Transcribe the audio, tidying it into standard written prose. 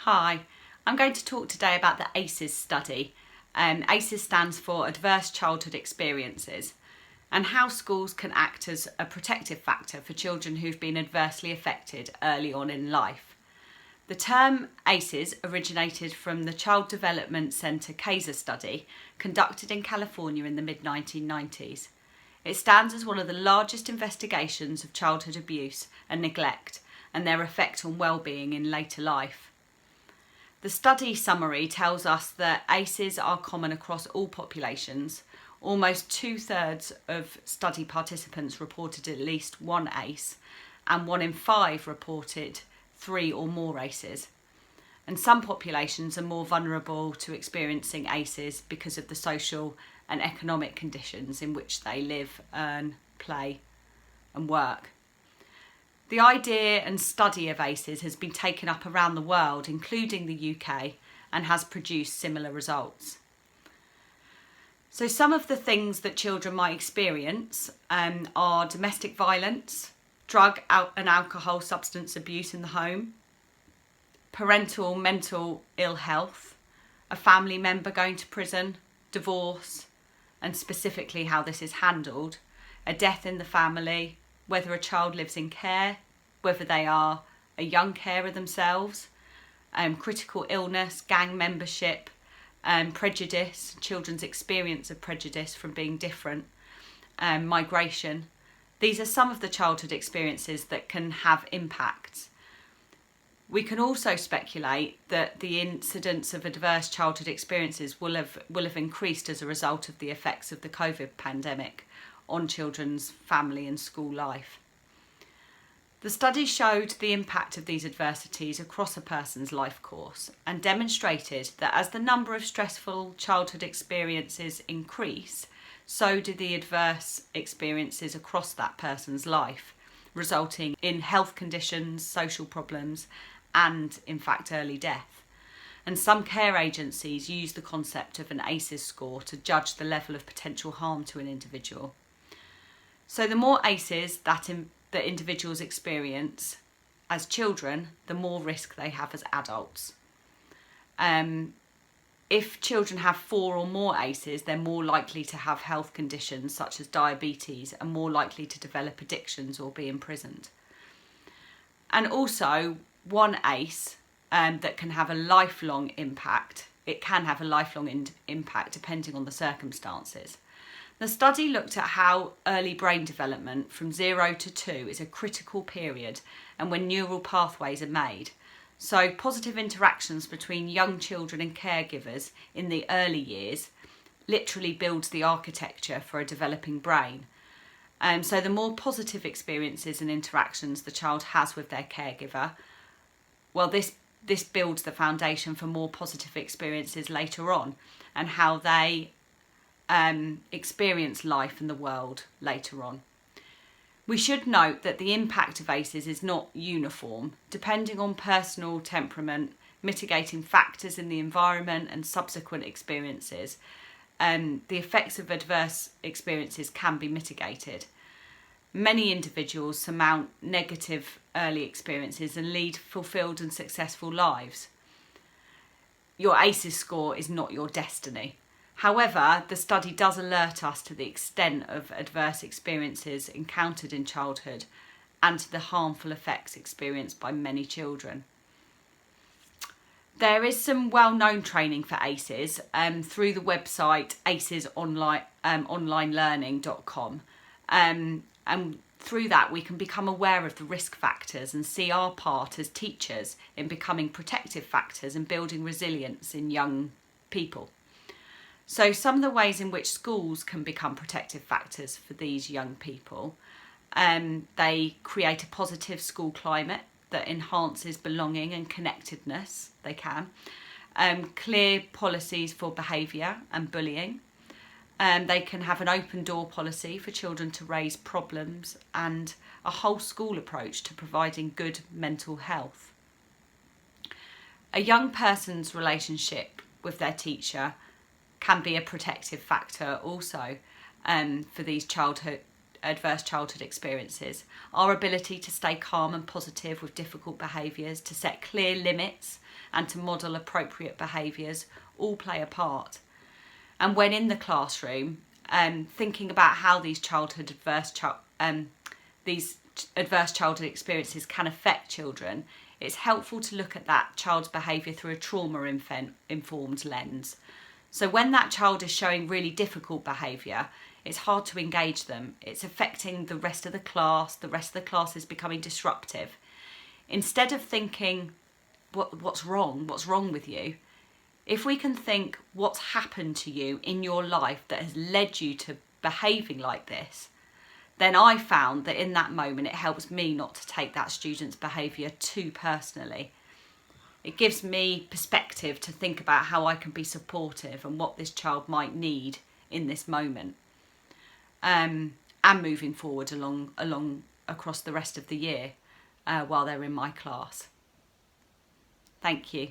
Hi, I'm going to talk today about the ACEs study. ACEs stands for Adverse Childhood Experiences, and how schools can act as a protective factor for children who've been adversely affected early on in life. The term ACEs originated from the Child Development Center CASA study conducted in California in the mid-1990s. It stands as one of the largest investigations of childhood abuse and neglect and their effect on well-being in later life. The study summary tells us that ACEs are common across all populations. Almost 2/3 of study participants reported at least one ACE, and 1 in 5 reported 3 or more ACEs. And some populations are more vulnerable to experiencing ACEs because of the social and economic conditions in which they live, earn, play and work. The idea and study of ACEs has been taken up around the world, including the UK, and has produced similar results. So some of the things that children might experience are domestic violence, drug and alcohol substance abuse in the home, parental mental ill health, a family member going to prison, divorce, and specifically how this is handled, a death in the family, whether a child lives in care, whether they are a young carer themselves, critical illness, gang membership, prejudice, children's experience of prejudice from being different, migration. These are some of the childhood experiences that can have impacts. We can also speculate that the incidence of adverse childhood experiences will have increased as a result of the effects of the COVID pandemic on children's family and school life. The study showed the impact of these adversities across a person's life course and demonstrated that as the number of stressful childhood experiences increase, so do the adverse experiences across that person's life, resulting in health conditions, social problems, and in fact early death. And some care agencies use the concept of an ACEs score to judge the level of potential harm to an individual. So the more ACEs that individuals experience as children, the more risk they have as adults. If children have 4 or more ACEs, they're more likely to have health conditions such as diabetes and more likely to develop addictions or be imprisoned. And also, one ACE that can have a lifelong impact. It can have a lifelong impact depending on the circumstances. The study looked at how early brain development from 0 to 2 is a critical period and when neural pathways are made. So positive interactions between young children and caregivers in the early years literally builds the architecture for a developing brain. So the more positive experiences and interactions the child has with their caregiver, well, this builds the foundation for more positive experiences later on and how they experience life and the world later on. We should note that the impact of ACEs is not uniform, depending on personal temperament, mitigating factors in the environment and subsequent experiences. The effects of adverse experiences can be mitigated. Many individuals surmount negative early experiences and lead fulfilled and successful lives. Your ACEs score is not your destiny. However, the study does alert us to the extent of adverse experiences encountered in childhood and to the harmful effects experienced by many children. There is some well-known training for ACEs through the website acesonlinelearning.com. And through that we can become aware of the risk factors and see our part as teachers in becoming protective factors and building resilience in young people. So some of the ways in which schools can become protective factors for these young people, they create a positive school climate that enhances belonging and connectedness. They can. Clear policies for behaviour and bullying. They can have an open door policy for children to raise problems and a whole school approach to providing good mental health. A young person's relationship with their teacher can be a protective factor also for these adverse childhood experiences. Our ability to stay calm and positive with difficult behaviours, to set clear limits and to model appropriate behaviours all play a part. And when in the classroom, thinking about how these adverse childhood experiences can affect children, it's helpful to look at that child's behaviour through a trauma-informed lens. So when that child is showing really difficult behaviour, it's hard to engage them. It's affecting the rest of the class is becoming disruptive. Instead of thinking, what's wrong with you? If we can think what's happened to you in your life that has led you to behaving like this, then I found that in that moment it helps me not to take that student's behaviour too personally. It gives me perspective to think about how I can be supportive and what this child might need in this moment, and moving forward along across the rest of the year while they're in my class. Thank you.